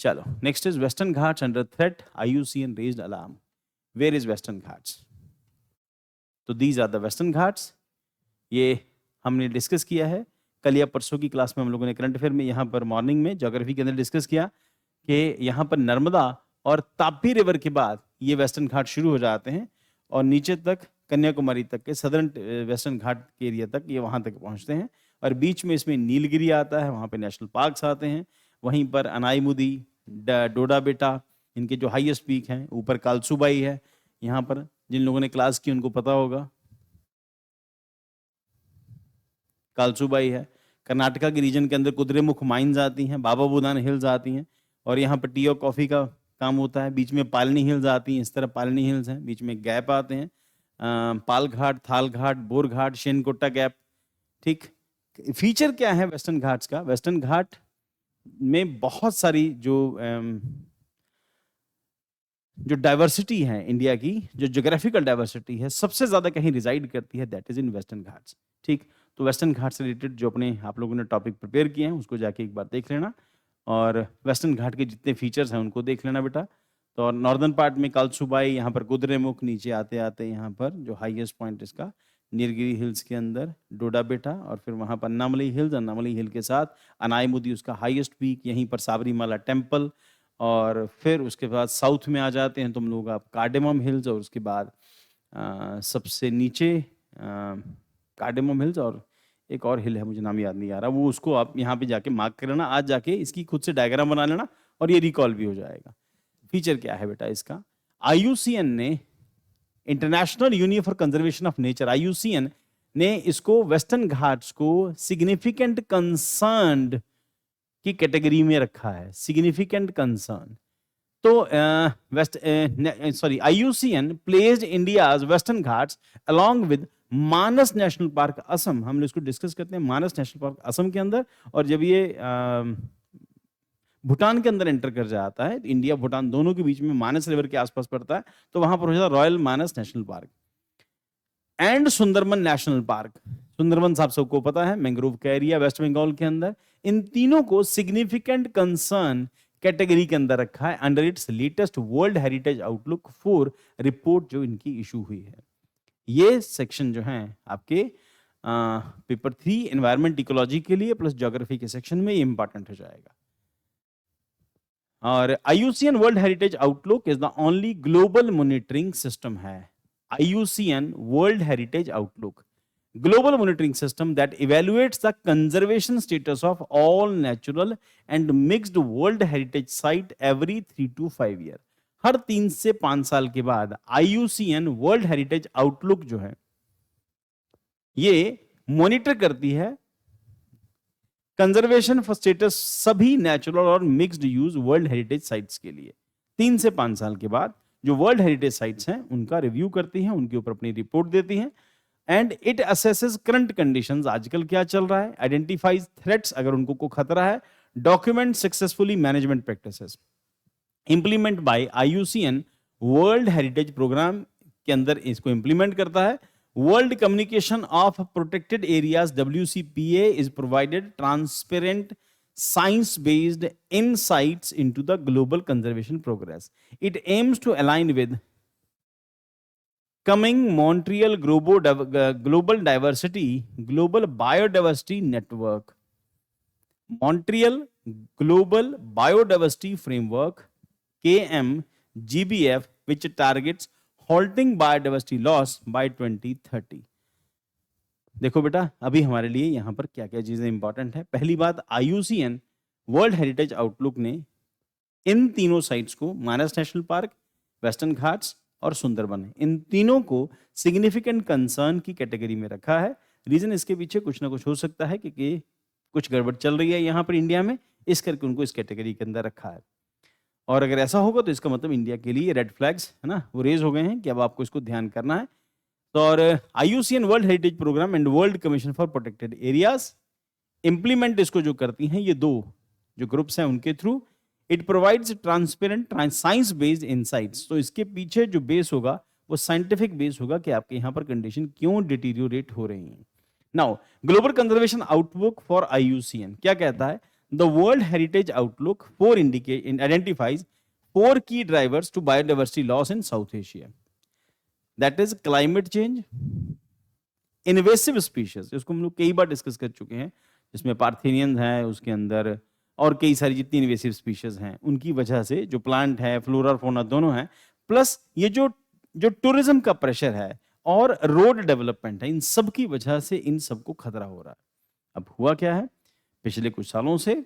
चलो, next is Western Ghats under threat, IUCN raised alarm. Where is Western Ghats? तो these are the Western Ghats. ये हमने discuss किया है कल या परसों की क्लास में, हम लोगों ने करंट अफेयर में, यहाँ पर मॉर्निंग में ज्योग्राफी के अंदर डिस्कस किया कि यहाँ पर नर्मदा और तापी रिवर के बाद ये वेस्टर्न घाट शुरू हो जाते हैं और नीचे तक कन्याकुमारी तक के सदर्न वेस्टर्न घाट के एरिया तक ये वहाँ तक पहुँचते हैं। और बीच में इसमें नीलगिरी आता है, वहाँ पे नेशनल पार्क्स आते हैं। वहीं पर अनाईमुदी, डोडा बेटा, इनके जो हाईएस्ट पीक हैं। ऊपर कालसुबाई है, यहाँ पर जिन लोगों ने क्लास की उनको पता होगा, कालसुबाई है। कर्नाटका के रीजन के अंदर कुद्रेमुख माइंस आती हैं, बाबा बुदान हिल्स आती हैं, और यहाँ पर टी और कॉफी का काम होता है। बीच में पालनी हिल्स आती हैं, इस तरह पालनी हिल्स हैं, बीच में गैप आते हैं, पाल घाट, थाल घाट, बोर घाट, शेनकोटा गैप। ठीक, फीचर क्या है वेस्टर्न घाट्स का? वेस्टर्न घाट में बहुत सारी जो डाइवर्सिटी है इंडिया की, जो ज्योग्राफिकल डाइवर्सिटी है, सबसे ज्यादा कहीं रिजाइड करती है, that is in western Ghats. ठीक, तो वेस्टर्न घाट से रिलेटेड जो अपने आप लोगों ने टॉपिक प्रिपेयर किए हैं उसको जाके एक बार देख लेना, और वेस्टर्न घाट के जितने फीचर्स हैं उनको देख लेना बेटा। तो नॉर्दर्न पार्ट में कालसुबाई, यहाँ पर कुद्रेमुख, नीचे आते आते यहाँ पर जो हाईएस्ट पॉइंट इसका नीलगिरी हिल्स के अंदर डोडा बेटा, और फिर वहाँ पर अन्नामलई हिल्स, अन्नामलई हिल के साथ अनाईमुदी उसका हाईएस्ट पीक, यहीं पर साबरीमाला टेम्पल, और फिर उसके बाद साउथ में आ जाते हैं तुम लोग आप कार्डेमम हिल्स, और उसके बाद सबसे नीचे कार्डेमम हिल्स, और एक और हिल है मुझे नाम याद नहीं आ रहा, वो उसको आप यहाँ पे जाके मार्क कर लेना, आज जाके इसकी खुद से डायग्राम बना लेना और ये रिकॉल भी हो जाएगा। फीचर क्या है बेटा इसका? IUCN ने, international union for conservation of nature, IUCN ने इसको वेस्टर्न घाट्स को सिग्निफिकेंट कंसर्न्ड की कैटेगरी में रखा है। Significant concern. तो IUCN placed India's western Ghats along with Manas National park Assam. हम इसको डिस्कस करते हैं मानस नेशनल पार्क असम के अंदर, और जब ये भूटान के अंदर एंटर कर जाता है, इंडिया भूटान दोनों के बीच में मानस रिवर के आसपास पड़ता है, तो वहां पर हो जाता है royal Manas National Park and Sundarban national park. Sundarban साहब सबको पता है, मैंग्रोव का एरिया वेस्ट बंगाल के अंदर। इन तीनों को सिग्निफिकेंट कंसर्न कैटेगरी के अंदर रखा है under its latest world heritage outlook 4 report जो इनकी इशू हुई है। ये सेक्शन जो है आपके पेपर 3 एनवायरमेंट इकोलॉजी के लिए प्लस ज्योग्राफी के सेक्शन में ये इंपॉर्टेंट हो जाएगा। और IUCN world heritage outlook is the only global monitoring system है। IUCN world heritage outlook, global monitoring system that evaluates the conservation status of all natural and mixed world heritage site every 3 to 5 year। हर 3 से 5 साल के बाद IUCN world heritage outlook जो है ये monitor करती है कंजर्वेशन फॉर स्टेटस सभी नेचुरल और mixed use world heritage sites के लिए। 3 से 5 साल के बाद जो वर्ल्ड हेरिटेज साइट्स हैं उनका रिव्यू करती हैं, उनके ऊपर अपनी रिपोर्ट देती हैं, and it assesses current conditions, आजकल क्या चल रहा है, आइडेंटिफाइज थ्रेट्स अगर उनको को खतरा है, document successfully management practices, implement by IUCN world heritage programme के अंदर इसको इंप्लीमेंट करता है। World communication of protected areas WCPA is provided transparent science based insights into the global conservation progress. It aims to align with coming Montreal Global Biodiversity Network, Montreal Global Biodiversity Framework KMGBF, which targets halting biodiversity loss by 2030। देखो बेटा अभी हमारे लिए यहाँ पर क्या क्या चीजें इंपॉर्टेंट है। पहली बात, IUCN वर्ल्ड हेरिटेज आउटलुक ने इन तीनों साइट्स को, मानस नेशनल पार्क, वेस्टर्न घाट्स और सुंदरबन, इन तीनों को सिग्निफिकेंट कंसर्न की कैटेगरी में रखा है। रीजन इसके पीछे कुछ ना कुछ हो सकता है क्योंकि कुछ गड़बड़ चल रही है यहाँ पर इंडिया में, इस करके उनको इस कैटेगरी के अंदर रखा है। और अगर ऐसा होगा तो इसका मतलब इंडिया के लिए रेड फ्लैग्स है ना वो रेज हो गए हैं कि अब आपको इसको ध्यान करना है। तो और IUCN world heritage programme and world commission for protected areas implement इसको जो करती हैं ये दो जो ग्रुप्स हैं उनके through, it provides transparent science based insights. तो इसके पीछे जो बेस होगा वो साइंटिफिक बेस होगा कि आपके यहाँ पर कंडीशन क्यों डिटीरियोरेट हो रही हैं। Now global conservation outlook for IUCN क्या कहता है? The World Heritage Outlook 4 identifies 4 key drivers to biodiversity loss in South Asia. That is climate change, invasive species, जिसको हम लोग कई बार डिस्कस कर चुके हैं, जिसमें पार्थेनियन है उसके अंदर, और कई सारी जितनी इन्वेसिव स्पीशीज हैं उनकी वजह से जो प्लांट है, फ्लोरा और फौना दोनों हैं, प्लस ये जो टूरिज्म का प्रेशर है और रोड डेवलपमेंट है, इन सब की वजह से इन सबको खतरा हो रहा है। अब हुआ क्या है, पिछले कुछ सालों से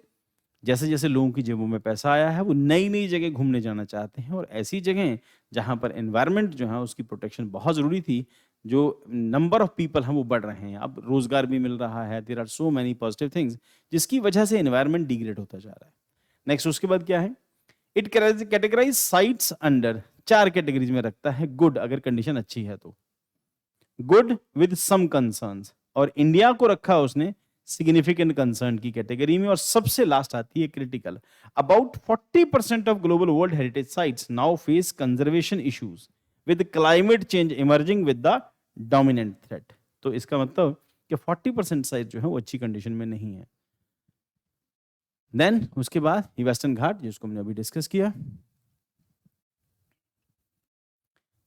जैसे जैसे लोगों की जेबों में पैसा आया है, वो नई नई जगह घूमने जाना चाहते हैं, और ऐसी जगह जहां पर एनवायरनमेंट जो है उसकी प्रोटेक्शन बहुत जरूरी थी, जो नंबर ऑफ पीपल हैं वो बढ़ रहे हैं, अब रोजगार भी मिल रहा है, there are so many positive things, जिसकी वजह से एनवायरनमेंट डिग्रेड होता जा रहा है। नेक्स्ट उसके बाद क्या है, it categorise sites under 4 categories में रखता है। गुड, अगर कंडीशन अच्छी है तो, गुड विद सम कंसर्न्स, और इंडिया को रखा उसने सिग्निफिकेंट कंसर्न की कैटेगरी में, और सबसे लास्ट आती है critical. About 40% of global world heritage sites now face conservation issues with climate change emerging with the dominant threat. तो इसका मतलब कि 40% साइट जो है वो अच्छी कंडीशन में नहीं है। देन उसके बाद वेस्टर्न घाट, जिसको हमने अभी डिस्कस किया।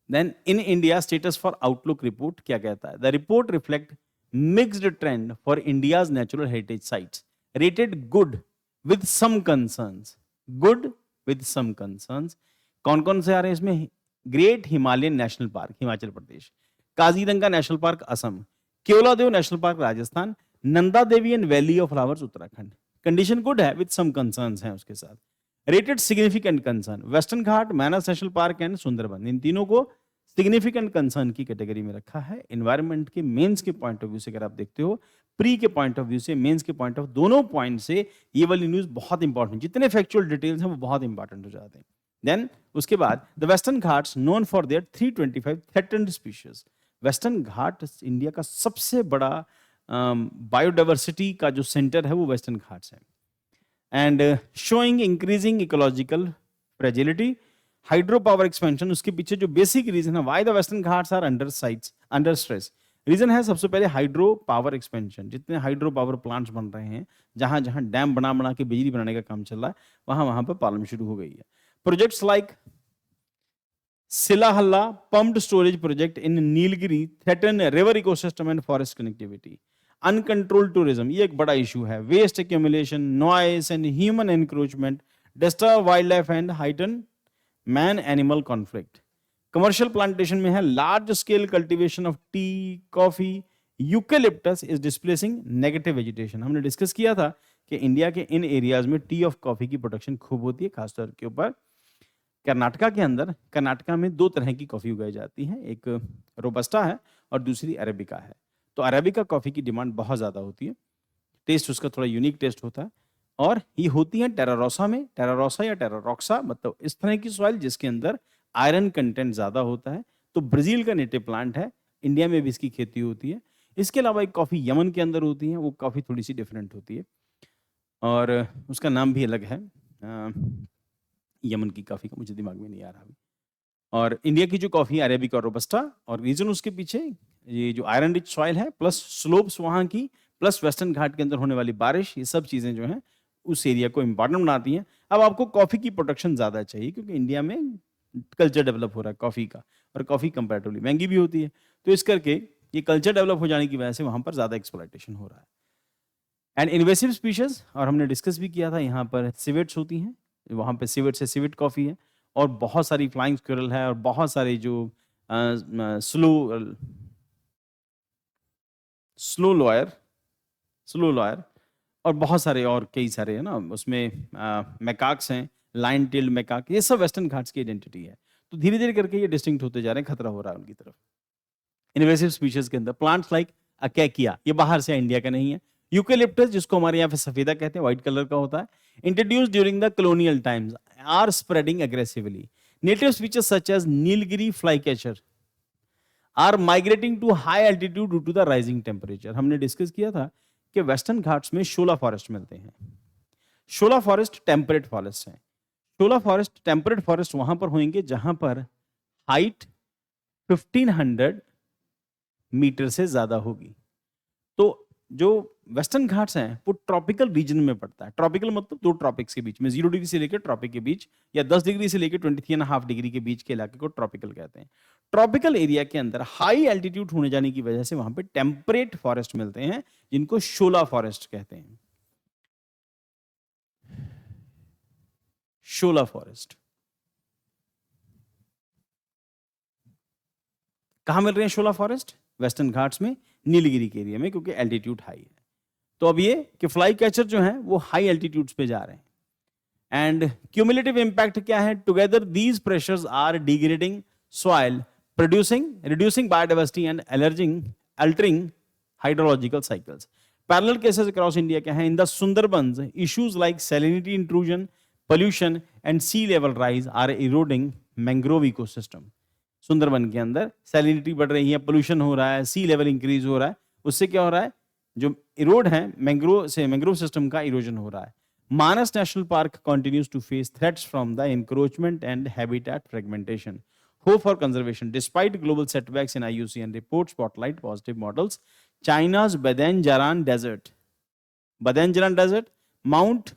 Then in India status for outlook report क्या कहता है, the report reflect mixed trend for India's natural heritage sites, rated good with some concerns. Good with some concerns कौन कौन से आ रहे हैं इसमें, great Himalayan national park Himachal Pradesh, Kaziranga national park Assam, Keoladeo national park Rajasthan, Nanda Devi and valley of flowers Uttarakhand. Condition good है, with some concerns हैं उसके साथ। Rated significant concern, Western Ghat, Manas National Park and Sundarban, इन तीनों को सिग्निफिकेंट कंसर्न की कैटेगरी में रखा है। एनवायरनमेंट के मेंस के पॉइंट ऑफ व्यू से अगर आप देखते हो, प्री के पॉइंट ऑफ व्यू से, मेंस के पॉइंट ऑफ, दोनों पॉइंट से ये वाली न्यूज बहुत इंपॉर्टेंट, जितने फैक्चुअल डिटेल्स हैं वो बहुत इंपॉर्टेंट हो जाते हैं। देन उसके बाद the Western Ghats known for their 325 threatened species. Western Ghat India का सबसे बड़ा बायोडाइवर्सिटी का जो सेंटर है वो वेस्टर्न घाट्स है, and showing increasing ecological fragility. Hydro power expansion, उसके पीछे जो बेसिक रीजन है why the Western Ghats are under stress, reason है सबसे पहले हाइड्रो पावर एक्सपेंशन। जितने हाइड्रो पावर प्लांट्स बन रहे हैं, जहां जहां डैम बना बना के बिजली बनाने का काम चल रहा है, वहां वहां पर प्रॉब्लम शुरू हो गई है। Projects like Sillahalla pumped storage project in Nilgiri threaten river ecosystem and forest connectivity. Uncontrolled tourism, ये एक बड़ा इशू है। Waste accumulation, noise and human encroachment disturb wildlife and heighten man-animal conflict. Commercial plantation में है large scale cultivation of tea, coffee, eucalyptus is displacing native vegetation. हमने discuss किया था कि इंडिया के इन एरियाज में टी ऑफ कॉफी की production खूब होती है, खासतौर के ऊपर कर्नाटका के अंदर। कर्नाटका में 2 तरह की कॉफी उगाई जाती है, एक रोबस्टा है और दूसरी अरेबिका है। तो अरेबिका कॉफी की डिमांड बहुत ज्यादा होती है, टेस्ट उसका थोड़ा यूनिक टेस्ट होता है, और ये होती है टेरारोसा में, टेरारोसा या टेरारोक्सा, मतलब इस तरह की सॉइल जिसके अंदर आयरन कंटेंट ज्यादा होता है। तो ब्राजील का नेटिव प्लांट है, इंडिया में भी इसकी खेती होती है। इसके अलावा एक कॉफी यमन के अंदर होती है, वो कॉफी थोड़ी सी डिफरेंट होती है और उसका नाम भी अलग है। यमन की कॉफी का मुझे दिमाग में नहीं आ रहा अभी। और इंडिया की जो कॉफी अरेबिका और रोबस्टा, और रीजन उसके पीछे ये जो आयरन रिच सॉइल है, प्लस स्लोप्स वहाँ की, प्लस वेस्टर्न घाट के अंदर होने वाली बारिश, ये सब चीजें जो हैं उस एरिया को इंपॉर्टेंट बनाती हैं। अब आपको कॉफी की प्रोडक्शन ज्यादा चाहिए क्योंकि इंडिया में कल्चर डेवलप हो रहा है कॉफी का, और कॉफी कंपैरेटिवली महंगी भी होती है। तो इस करके ये कल्चर डेवलप हो जाने की वजह से वहां पर ज्यादा एक्सप्लॉयटेशन हो रहा है। एंड इन्वेसिव स्पीशीज, और हमने डिस्कस भी किया था, यहाँ पर सिवेट्स होती हैं, वहाँ पे सिवेट से सिवेट कॉफ़ी है, और बहुत सारी फ्लाइंग स्क्विरल है, और बहुत सारे जो स्लो लॉयर और बहुत सारे और कई सारे है ना, उसमें मैकाक्स हैं, लाइन टेल्ड मैकाक, ये सब वेस्टर्न घाट्स की आइडेंटिटी है। तो धीरे धीरे करके ये डिस्टिंक्ट होते जा रहे हैं, खतरा हो रहा है उनकी तरफ। इन्वेसिव स्पीशीज के अंदर प्लांट्स लाइक अकैकिया, ये बाहर से इंडिया का नहीं है। यूकेलिप्टस, जिसको हमारे यहाँ पे सफेदा कहते हैं, व्हाइट कलर का होता है, introduced during the colonial times, are spreading aggressively. Native species such as Nilgiri flycatcher are migrating to high altitude due to the rising temperature. हमने डिस्कस किया था कि वेस्टर्न घाट्स में शोला फॉरेस्ट मिलते हैं। शोला फॉरेस्ट टेम्परेट फॉरेस्ट है। शोला फॉरेस्ट टेम्परेट फॉरेस्ट वहां पर होंगे जहां पर हाइट 1500 मीटर से ज्यादा होगी। तो जो वेस्टर्न घाट्स हैं वो ट्रॉपिकल रीजन में पड़ता है। ट्रॉपिकल मतलब 2 ट्रॉपिक्स के बीच में, 0 डिग्री से लेकर ट्रॉपिक के बीच, या 10 डिग्री से लेकर 23.5 डिग्री के बीच के इलाके को ट्रॉपिकल कहते हैं। ट्रॉपिकल एरिया के अंदर हाई एल्टीट्यूड होने जाने की वजह से वहां पे टेम्परेट फॉरेस्ट मिलते हैं, जिनको शोला फॉरेस्ट कहते हैं। शोला फॉरेस्ट कहां मिल रहे हैं? शोला फॉरेस्ट वेस्टर्न घाट्स में, नीलगिरी के एरिया में, क्योंकि एल्टीट्यूड हाई है। तो अब ये कि फ्लाई कैचर जो है वो हाई एल्टीट्यूड्स पे जा रहे हैं। एंड क्यूमुलेटिव इंपैक्ट क्या है? Together these pressures are degrading soil, reducing biodiversity and altering hydrological cycles. Parallel cases across India क्या है? In the Sundarbans, issues like salinity intrusion, pollution and sea level rise are eroding mangrove ecosystem. Sundarban के अंदर salinity बढ़ रही है, pollution हो रहा है, सी लेवल इंक्रीज हो रहा है, उससे क्या हो रहा है? जो इरोड है मैंग्रोव सिस्टम का इरोजन हो रहा है। Manas National Park continues to face threats from the encroachment and habitat fragmentation. Hope for conservation. Despite global setbacks in IUCN report spotlight positive models, China's Badenjaran Desert, Mount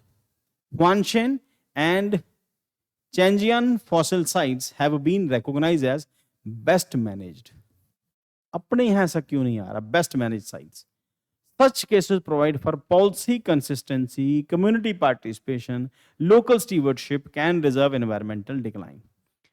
Huanshan and Changjian fossil sites have been recognized as best managed. अपने यहाँ ऐसा क्यों नहीं आ रहा? Best managed sites. Such cases provide for policy consistency, community participation, local stewardship can reserve environmental decline.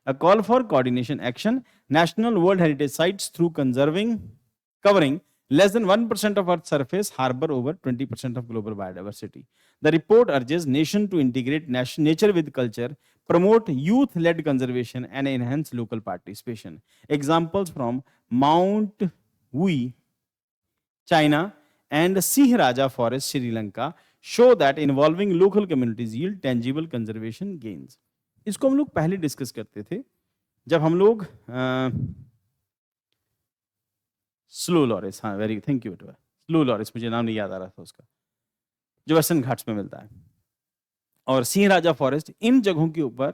A call for coordination action, national World Heritage sites through covering less than 1% of Earth's surface harbor over 20% of global biodiversity. The report urges nations to integrate nature with culture, promote youth-led conservation, and enhance local participation. Examples from Mount Wui, China, and Sihraja Forest, Sri Lanka, show that involving local communities yield tangible conservation gains. इसको हम लोग पहले discuss करते थे जब हम लोग slow Laureus, हाँ very thank you, slow Laureus मुझे नाम नहीं याद आ रहा था उसका, जो वेस्टर्न घाट्स में मिलता है, और सिंह राजा फॉरेस्ट, इन जगहों के ऊपर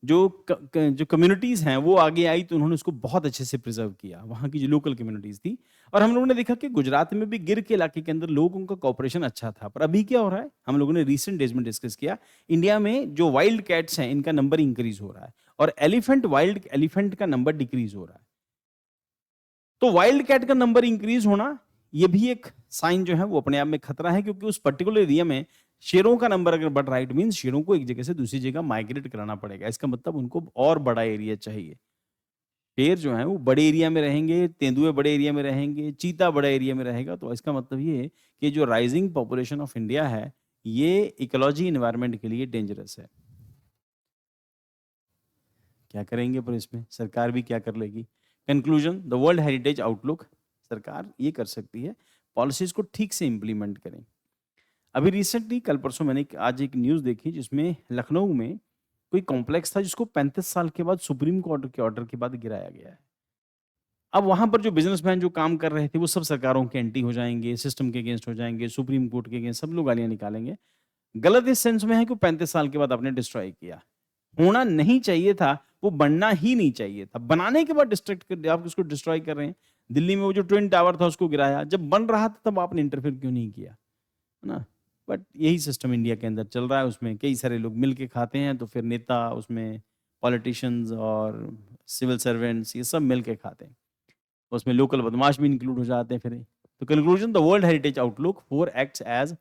जो कम्युनिटीज हैं वो आगे आई तो उन्होंने उसको बहुत अच्छे से प्रिजर्व किया, वहां की जो लोकल कम्युनिटीज थी। और हम लोगों ने देखा कि गुजरात में भी गिर के इलाके के अंदर लोगों का कॉपरेशन अच्छा था। पर अभी क्या हो रहा है, हम लोगों ने रिसेंट डेज में डिस्कस किया, इंडिया में जो वाइल्ड कैट्स हैं इनका नंबर इंक्रीज हो रहा है और वाइल्ड एलिफेंट का नंबर डिक्रीज हो रहा है। तो वाइल्ड कैट का नंबर इंक्रीज होना ये भी एक साइन जो है वो अपने आप में खतरा है, क्योंकि उस पर्टिकुलर एरिया में शेरों का नंबर अगर बढ़ रहा है, इट मींस शेरों को एक जगह से दूसरी जगह माइग्रेट कराना पड़ेगा। इसका मतलब उनको और बड़ा एरिया चाहिए। शेर जो है वो बड़े एरिया में रहेंगे, तेंदुए बड़े एरिया में रहेंगे, चीता बड़े एरिया में रहेगा। तो इसका मतलब ये है कि जो राइजिंग पॉपुलेशन ऑफ इंडिया है ये इकोलॉजी एनवायरनमेंट के लिए डेंजरस है। क्या करेंगे पर इसमें सरकार भी क्या कर लेगी? Conclusion, the world heritage outlook, सरकार ये कर सकती है पॉलिसीज को ठीक से इंप्लीमेंट करें। अभी रिसेंटली कल परसों मैंने आज एक न्यूज़ देखी जिसमें लखनऊ में कोई कॉम्प्लेक्स था जिसको 35 साल के बाद सुप्रीम कोर्ट के ऑर्डर के बाद गिराया गया है। अब वहां पर जो बिजनेसमैन जो काम कर रहे थे वो सब सरकारों के एंटी हो जाएंगे, सिस्टम के अगेंस्ट हो जाएंगे, सुप्रीम कोर्ट के अगेंस्ट सब लोग गालियां निकालेंगे। गलत इस सेंस में है कि 35 साल के बाद आपने डिस्ट्रॉय किया, होना नहीं चाहिए था, वो बनना ही नहीं चाहिए था। बनाने के बाद डिस्ट्रैक्ट कर आप उसको डिस्ट्रॉय कर रहे हैं। दिल्ली में वो जो ट्विन टावर था उसको गिराया, जब बन रहा था तब आपने इंटरफेयर क्यों नहीं किया, है ना? बट यही सिस्टम इंडिया के अंदर चल रहा है, उसमें कई सारे लोग मिल के खाते हैं, तो फिर नेता उसमें पॉलिटिशियंस और सिविल सर्वेंट्स ये सब मिल के खाते हैं, उसमें लोकल बदमाश भी इंक्लूड हो जाते हैं। फिर तो conclusion, the world heritage outlook 4 acts as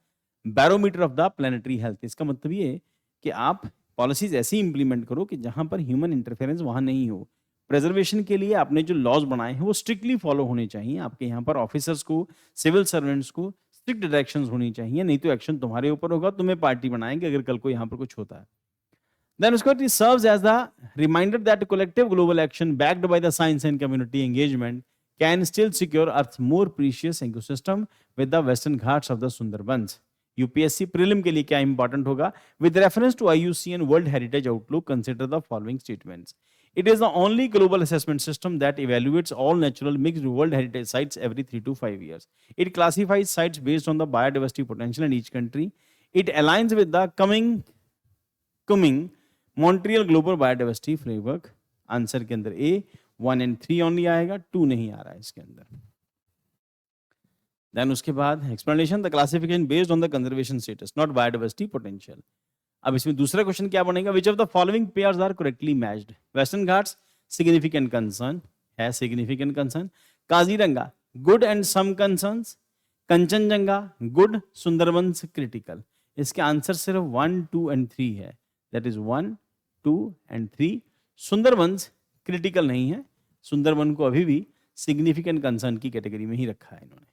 barometer of the planetary health. इसका मतलब ये है कि आप पॉलिसीज ऐसी इंप्लीमेंट करो कि जहां पर ह्यूमन इंटरफेरेंस वहां नहीं हो। प्रिजर्वेशन के लिए आपने जो लॉज बनाए हैं वो स्ट्रिक्टली फॉलो होने चाहिए। आपके यहाँ पर ऑफिसर्स को, सिविल सर्वेंट्स को स्ट्रिक्ट डायरेक्शंस होनी चाहिए, नहीं तो एक्शन तुम्हारे ऊपर होगा, तुम्हें पार्टी बनाएंगे अगर कल को यहाँ पर कुछ होता है। Then उसके बाद it serves as the reminder that collective global action backed by the science and community engagement can still secure Earth's more precious ecosystem with the Western Ghats of the Sundarbans. UPSC prelim के लिए क्या important होगा? With reference to IUCN World Heritage Outlook, consider the following statements. It is the only global assessment system that evaluates all natural mixed World Heritage sites every 3 to 5 years. It classifies sites based on the biodiversity potential in each country. It aligns with the coming Montreal global biodiversity framework. Answer के अंदर A 1 and 3 only आएगा, 2 नहीं आ रहा है इसके अंदर। Then उसके बाद explanation the classification based on the conservation status not biodiversity potential. अब इसमें दूसरा क्वेश्चन क्या बनेगा, which of the following pairs are correctly matched. Western Ghats significant concern है, significant concern. Kaziranga good and some concerns. Kanchenjunga good, Sundarbans critical. इसके answer सिर्फ 1, 2 and 3 है, that is 1, 2 and 3। Sundarbans critical नहीं है, सुंदरबन को अभी भी सिग्निफिकेंट कंसर्न की कैटेगरी में ही रखा है इन्होंने।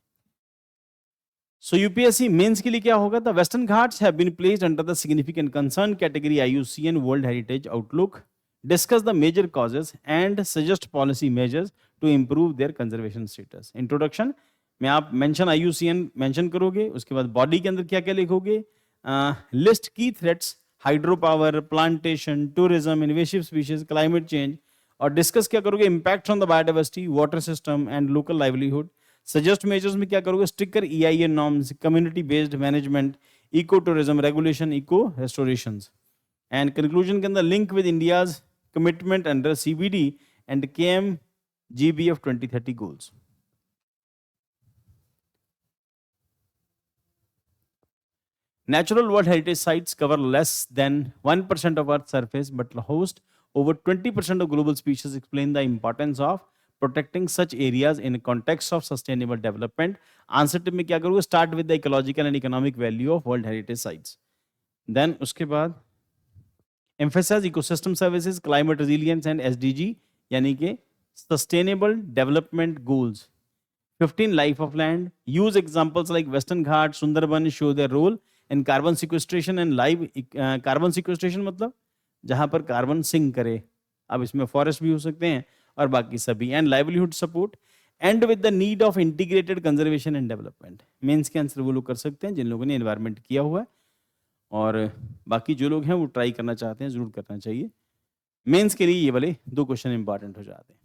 सो यूपीएससी मेंस के लिए क्या होगा, the Western Ghats have been placed under the significant concern category IUCN world heritage outlook. Discuss the major causes and suggest policy measures to improve their conservation status. Introduction में आप मेंशन IUCN मेंशन करोगे, उसके बाद body के अंदर क्या क्या लिखोगे, लिस्ट की threats, hydro power, plantation, tourism, invasive species, climate change. और डिस्कस क्या करोगे, impact on the biodiversity, water system and local livelihood. Suggest measures में क्या करोगे, stricter EIA norms, community based management, eco tourism regulation, eco restorations. And conclusion के अंदर link with India's commitment under CBD and KMGBF 2030 goals. Natural World Heritage sites cover less than 1% of Earth's surface but host over 20% of global species. Explain the importance of protecting such areas in context of sustainable development. Answer tip में क्या करोगे, start with the ecological and economic value of World Heritage sites. Then उसके बाद emphasize ecosystem services, climate resilience and SDG यानी कि sustainable development goals. 15 life of land. Use examples like Western Ghats, Sundarban show their role in carbon sequestration and live carbon sequestration मतलब जहां पर carbon sink करे। अब इसमें forest भी हो सकते हैं और बाकी सभी। And livelihood support and with the need of integrated conservation and development. Mains के आंसर वो लोग कर सकते हैं जिन लोगों ने एनवायरमेंट किया हुआ है, और बाकी जो लोग हैं वो ट्राई करना चाहते हैं जरूर करना चाहिए। मेंस के लिए ये वाले 2 क्वेश्चन इंपॉर्टेंट हो जाते हैं।